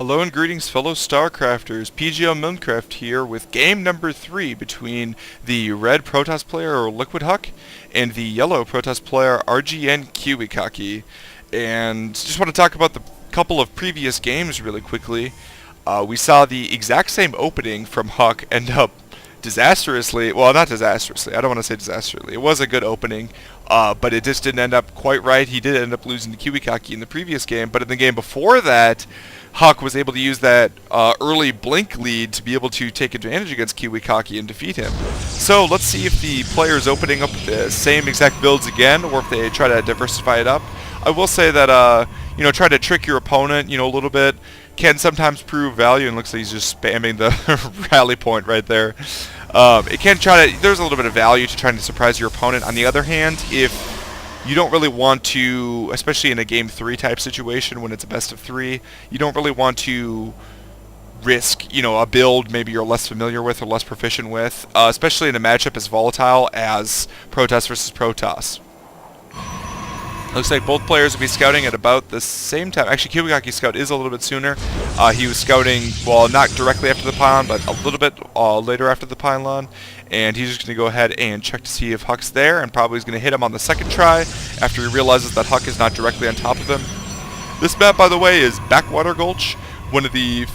Hello and greetings, fellow StarCrafters. PGO Minecraft here with game number 3 between the red Protoss player EGHuk and the yellow Protoss player RGN KiwiKaki. And just want to talk about the couple of previous games really quickly. We saw the exact same opening from Huck end up disastrously, well, not disastrously, I don't want to say disastrously, it was a good opening, but it just didn't end up quite right. He did end up losing to KiwiKaki in the previous game, but in the game before that, Huck was able to use that early blink lead to be able to take advantage against KiwiKaki and defeat him. So let's see if the players opening up the same exact builds again, or if they try to diversify it up. I will say that, try to trick your opponent, a little bit, can sometimes prove value, and looks like he's just spamming the rally point right there. It can there's a little bit of value to trying to surprise your opponent. On the other hand, if you don't really want to, especially in a game 3 type situation when it's a best of 3, you don't really want to risk, a build maybe you're less familiar with or less proficient with, especially in a matchup as volatile as Protoss versus Protoss. Looks like both players will be scouting at about the same time. Actually, KiwiKaki's scout is a little bit sooner. He was scouting, well, not directly after the pylon, but a little bit later after the pylon. And he's just going to go ahead and check to see if Huck's there, and probably is going to hit him on the second try after he realizes that Huck is not directly on top of him. This map, by the way, is Backwater Gulch, one of the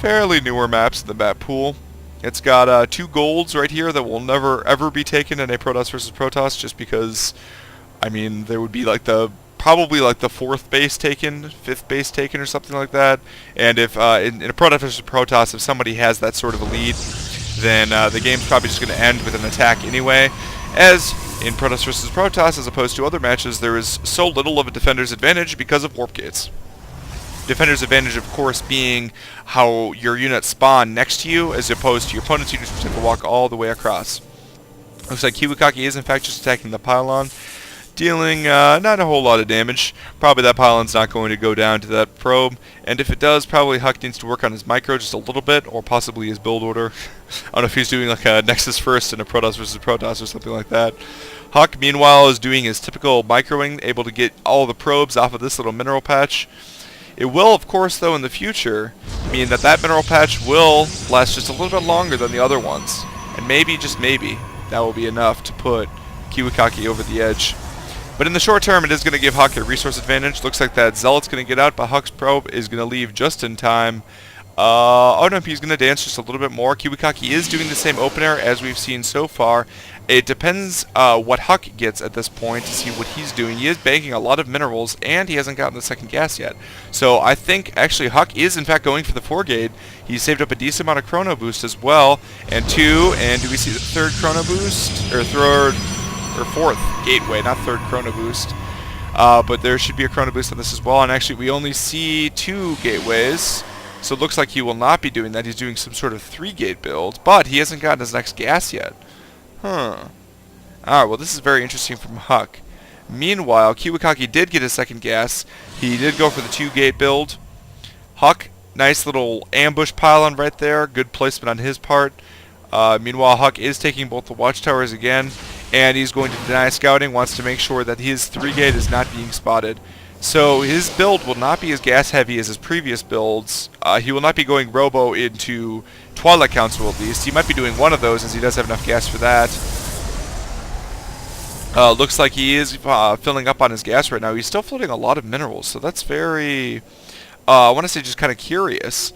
fairly newer maps in the map pool. It's got 2 golds right here that will never ever be taken in a Protoss versus Protoss, just because, there would be probably the 4th base taken, 5th base taken, or something like that. And if in a Protoss versus Protoss, if somebody has that sort of a lead, then the game's probably just going to end with an attack anyway. As in Protoss versus Protoss, as opposed to other matches, there is so little of a defender's advantage because of warp gates. Defender's advantage, of course, being how your units spawn next to you, as opposed to your opponent's units which have to walk all the way across. Looks like KiwiKaki is in fact just attacking the pylon, dealing not a whole lot of damage. Probably that pylon's not going to go down to that probe, and if it does, probably Huck needs to work on his micro just a little bit, or possibly his build order. I don't know if he's doing like a Nexus first and a Protoss versus Protoss or something like that. Huck, meanwhile, is doing his typical microing, able to get all the probes off of this little mineral patch. It will, of course, though, in the future, mean that that mineral patch will last just a little bit longer than the other ones. And maybe, just maybe, that will be enough to put KiwiKaki over the edge. But in the short term, it is going to give Huck a resource advantage. Looks like that Zealot's going to get out, but Huck's probe is going to leave just in time. Oh no, he's going to dance just a little bit more. KiwiKaki is doing the same opener as we've seen so far. It depends what Huck gets at this point to see what he's doing. He is banking a lot of minerals, and he hasn't gotten the second gas yet. So I think, actually, Huck is in fact going for the 4-gate. He saved up a decent amount of chrono boost as well. And 2, and do we see the 3rd chrono boost? Or 4th gateway, not 3rd chrono boost. But there should be a chrono boost on this as well. And actually, we only see 2 gateways. So it looks like he will not be doing that. He's doing some sort of 3-gate build. But he hasn't gotten his next gas yet. Alright, well, this is very interesting from Huck. Meanwhile, KiwiKaki did get his second gas. He did go for the 2-gate build. Huck, nice little ambush pylon right there. Good placement on his part. Meanwhile, Huck is taking both the watchtowers again, and he's going to deny scouting, wants to make sure that his 3-gate is not being spotted. So his build will not be as gas heavy as his previous builds. He will not be going Robo into Twilight Council at least. He might be doing one of those as he does have enough gas for that. Looks like he is filling up on his gas right now. He's still floating a lot of minerals, so that's very, I want to say, just kind of curious.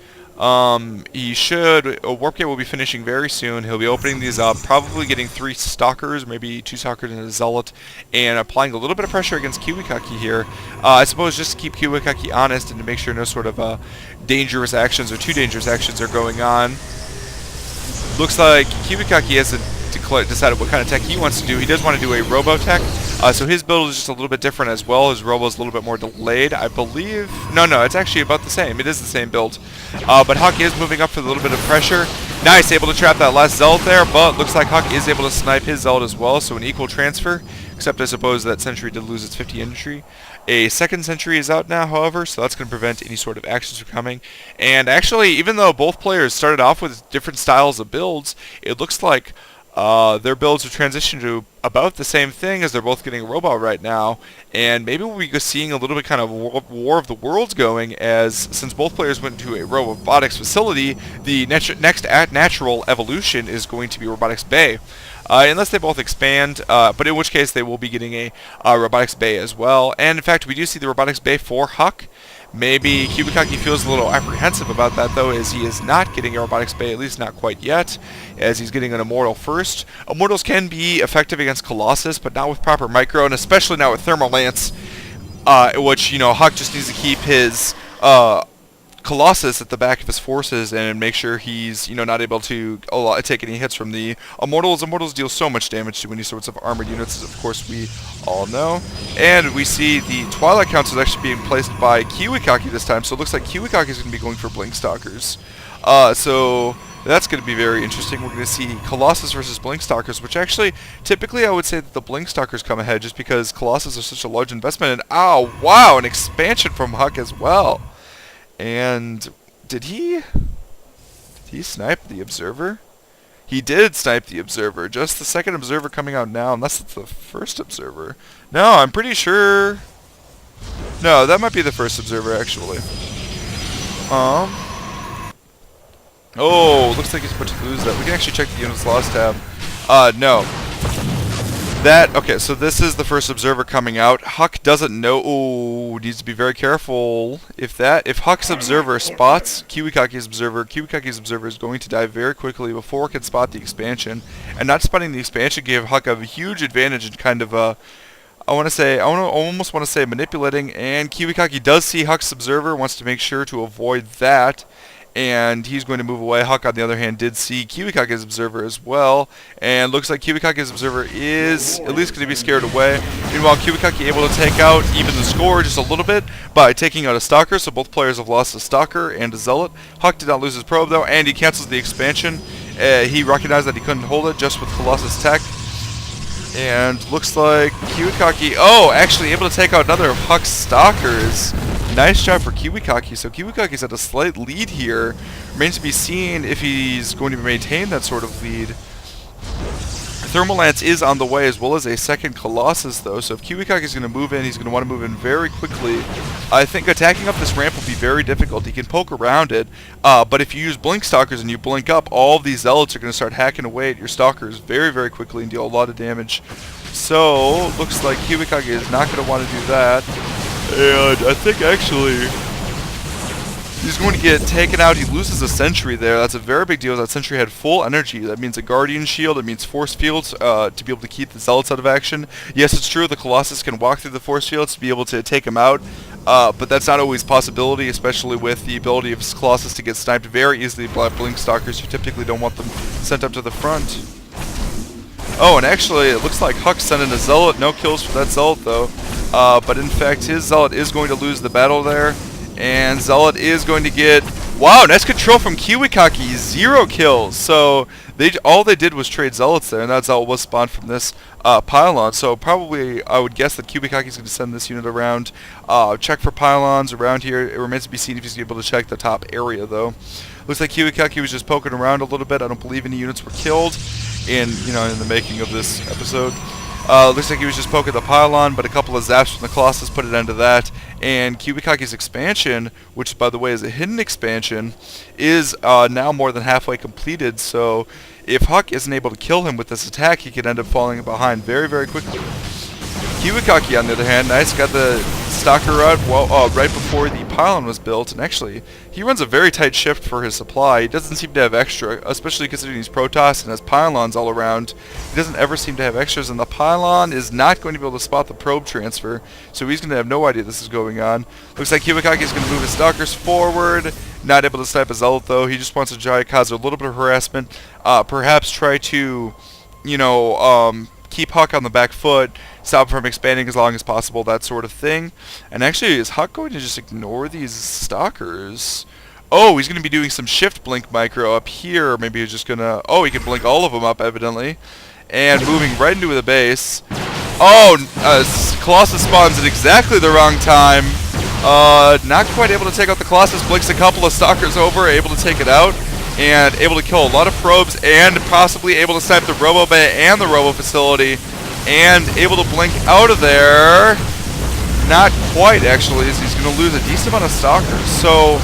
He should, Warp Gate will be finishing very soon. He'll be opening these up, probably getting 3 Stalkers, maybe 2 Stalkers and a Zealot, and applying a little bit of pressure against KiwiKaki here. I suppose just to keep KiwiKaki honest and to make sure no sort of dangerous actions or too dangerous actions are going on. Looks like KiwiKaki hasn't decided what kind of tech he wants to do. He does want to do a Robo tech, so his build is just a little bit different as well. His Robo is a little bit more delayed, I believe. No, it's actually about the same. It is the same build. But Huck is moving up for a little bit of pressure. Nice, able to trap that last Zealot there, but looks like Huck is able to snipe his Zealot as well, so an equal transfer, except I suppose that Sentry did lose its 50 infantry. A second Sentry is out now, however, so that's going to prevent any sort of actions from coming. And actually, even though both players started off with different styles of builds, it looks like their builds have transitioned to about the same thing as they're both getting a robot right now, and maybe we'll be seeing a little bit kind of war of the worlds going, as since both players went to a robotics facility, the next natural evolution is going to be Robotics Bay. Unless they both expand, but in which case they will be getting a Robotics Bay as well. And in fact, we do see the Robotics Bay for Huck. Maybe KiwiKaki feels a little apprehensive about that, though, as he is not getting a Robotics Bay, at least not quite yet, as he's getting an Immortal first. Immortals can be effective against Colossus, but not with proper micro, and especially not with Thermal Lance, which, you know, Huck just needs to keep his Colossus at the back of his forces and make sure he's, you know, not able to take any hits from the Immortals. Immortals deal so much damage to any sorts of armored units, as of course we all know. And we see the Twilight Council is actually being placed by KiwiKaki this time, so it looks like KiwiKaki is going to be going for Blink Stalkers. So that's going to be very interesting. We're going to see Colossus versus Blink Stalkers, which actually, typically I would say that the Blink Stalkers come ahead just because Colossus is such a large investment. And oh, wow, an expansion from Huck as well. And did he snipe the Observer? He did snipe the Observer. Just the second Observer coming out now, unless it's the first Observer. No, I'm pretty sure. No, that might be the first Observer, actually. Oh, looks like he's about to lose that. We can actually check the units lost tab. No. Okay, so this is the first Observer coming out. Huck doesn't know. Oh, needs to be very careful. If Huck's Observer spots KiwiKaki's Observer is going to die very quickly before it can spot the expansion. And not spotting the expansion gave Huck a huge advantage in kind of I almost want to say manipulating. And KiwiKaki does see Huck's Observer, wants to make sure to avoid that. And he's going to move away. Huck, on the other hand, did see KiwiKaki's Observer as well, and looks like KiwiKaki's Observer is at least going to be scared away. Meanwhile, KiwiKaki able to take out even the score just a little bit by taking out a Stalker, so both players have lost a Stalker and a Zealot. Huck did not lose his probe, though, and he cancels the expansion. He recognized that he couldn't hold it just with Colossus Tech. And looks like KiwiKaki, actually able to take out another of Huck's Stalkers. Nice job for KiwiKaki. So KiwiKaki's at a slight lead here. Remains to be seen if he's going to maintain that sort of lead. Thermal Lance is on the way, as well as a second Colossus, though. So if KiwiKaki is going to move in, he's going to want to move in very quickly. I think attacking up this ramp will be very difficult. He can poke around it, but if you use Blink Stalkers and you blink up, all of these Zealots are going to start hacking away at your Stalkers very, very quickly and deal a lot of damage. So, looks like KiwiKaki is not going to want to do that. And I think actually he's going to get taken out. He loses a Sentry there. That's a very big deal. That Sentry had full energy. That means a Guardian Shield. It means Force Fields to be able to keep the Zealots out of action. Yes, it's true. The Colossus can walk through the Force Fields to be able to take him out. But that's not always a possibility, especially with the ability of Colossus to get sniped very easily by Blink Stalkers. You typically don't want them sent up to the front. Oh, and actually, it looks like Huck sent in a Zealot. No kills for that Zealot, though. But in fact, his Zealot is going to lose the battle there. And Zealot is going to get... Wow, nice control from KiwiKaki. 0 kills. So all they did was trade Zealots there, and that Zealot was spawned from this pylon. So probably I would guess that KiwiKaki is going to send this unit around. Check for pylons around here. It remains to be seen if he's able to check the top area, though. Looks like KiwiKaki was just poking around a little bit. I don't believe any units were killed in the making of this episode. Looks like he was just poking the pylon, but a couple of zaps from the Colossus put an end to that. And KiwiKaki's expansion, which by the way is a hidden expansion, is now more than halfway completed. So if Huck isn't able to kill him with this attack, he could end up falling behind very, very quickly. KiwiKaki, on the other hand, nice, got the Stalker out right before the pylon was built, and actually, he runs a very tight shift for his supply. He doesn't seem to have extra, especially considering he's Protoss and has pylons all around. He doesn't ever seem to have extras, and the pylon is not going to be able to spot the probe transfer, so he's going to have no idea this is going on. Looks like KiwiKaki is going to move his Stalkers forward. Not able to snipe a Zealot, though. He just wants to cause a little bit of harassment. Perhaps try to, keep Huck on the back foot, stop him from expanding as long as possible, that sort of thing. And actually, is Huck going to just ignore these Stalkers? Oh, he's going to be doing some shift blink micro up here. Maybe he's just going to... Oh, he can blink all of them up, evidently. And moving right into the base. Oh, Colossus spawns at exactly the wrong time. Not quite able to take out the Colossus. Blinks a couple of Stalkers over, able to take it out. And able to kill a lot of probes, and possibly able to snipe the Robo Bay and the Robo Facility. and able to blink out of there. Not quite, actually, as he's going to lose a decent amount of stalkers. So,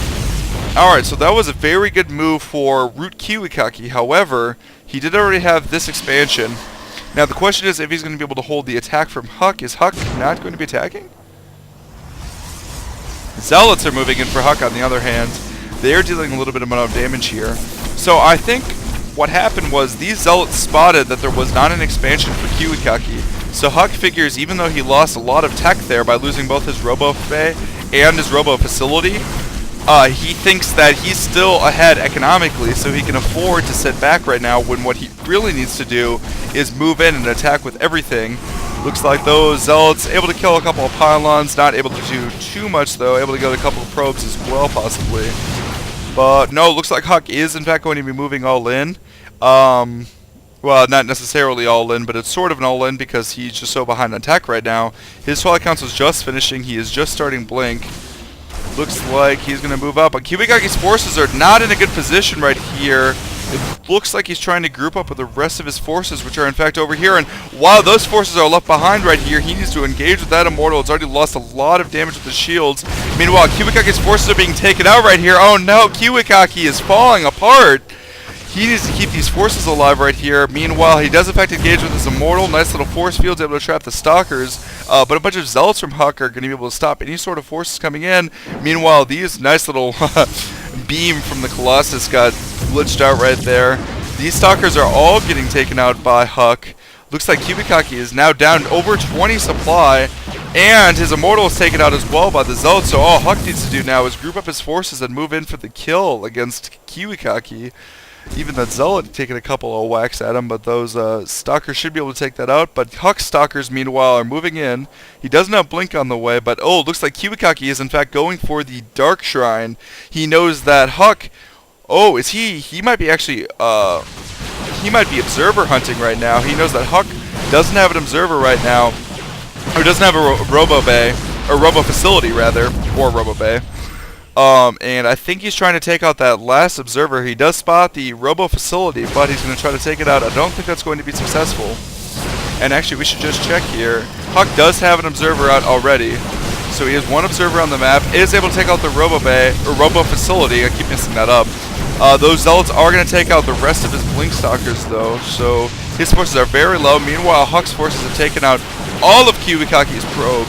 alright, so that was a very good move for Root KiwiKaki. However, he did already have this expansion. Now, the question is if he's going to be able to hold the attack from Huk. Is Huk not going to be attacking? Zealots are moving in for Huk, on the other hand. They're dealing a little bit amount of damage here. So, I think what happened was these Zealots spotted that there was not an expansion for KiwiKaki. So Huk figures, even though he lost a lot of tech there by losing both his Robo Bay and his Robo Facility, he thinks that he's still ahead economically, so he can afford to sit back right now when what he really needs to do is move in and attack with everything. Looks like those Zealots able to kill a couple of pylons, not able to do too much though, able to get a couple of probes as well possibly. But no, looks like Huk is in fact going to be moving all in. Well, not necessarily all in, but it's sort of an all in because he's just so behind on tech right now. His Twilight Council is just finishing. He is just starting Blink. Looks like he's going to move up. But KiwiKaki's forces are not in a good position right here. It looks like he's trying to group up with the rest of his forces, which are in fact over here. And while those forces are left behind right here, he needs to engage with that Immortal. It's already lost a lot of damage with the shields. Meanwhile, KiwiKaki's forces are being taken out right here. Oh no, KiwiKaki is falling apart. He needs to keep these forces alive right here. Meanwhile, he does in fact engage with his Immortal. Nice little force field, able to trap the Stalkers. But a bunch of Zealots from Huk are going to be able to stop any sort of forces coming in. Meanwhile, these nice little beam from the Colossus got glitched out right there. These Stalkers are all getting taken out by Huk. Looks like KiwiKaki is now down over 20 supply. And his Immortal is taken out as well by the Zealots. So all Huk needs to do now is group up his forces and move in for the kill against KiwiKaki. Even that Zealot taking a couple of whacks at him, but those Stalkers should be able to take that out. But Huk's Stalkers, meanwhile, are moving in. He doesn't have Blink on the way, but oh, looks like KiwiKaki is in fact going for the Dark Shrine. He knows that Huk, oh, is he might be actually, he might be Observer hunting right now. He knows that Huk doesn't have an Observer right now, or doesn't have a Robo Bay, or Robo Facility rather, or Robo Bay. And I think he's trying to take out that last Observer. He does spot the Robo Facility, but he's going to try to take it out. I don't think that's going to be successful. And actually, we should just check here. Huk does have an Observer out already. So he has one Observer on the map, is able to take out the Robo Bay, or Robo Facility. I keep messing that up. Those Zealots are going to take out the rest of his Blink Stalkers, though. So his forces are very low. Meanwhile, Huk's forces have taken out all of KiwiKaki's probes.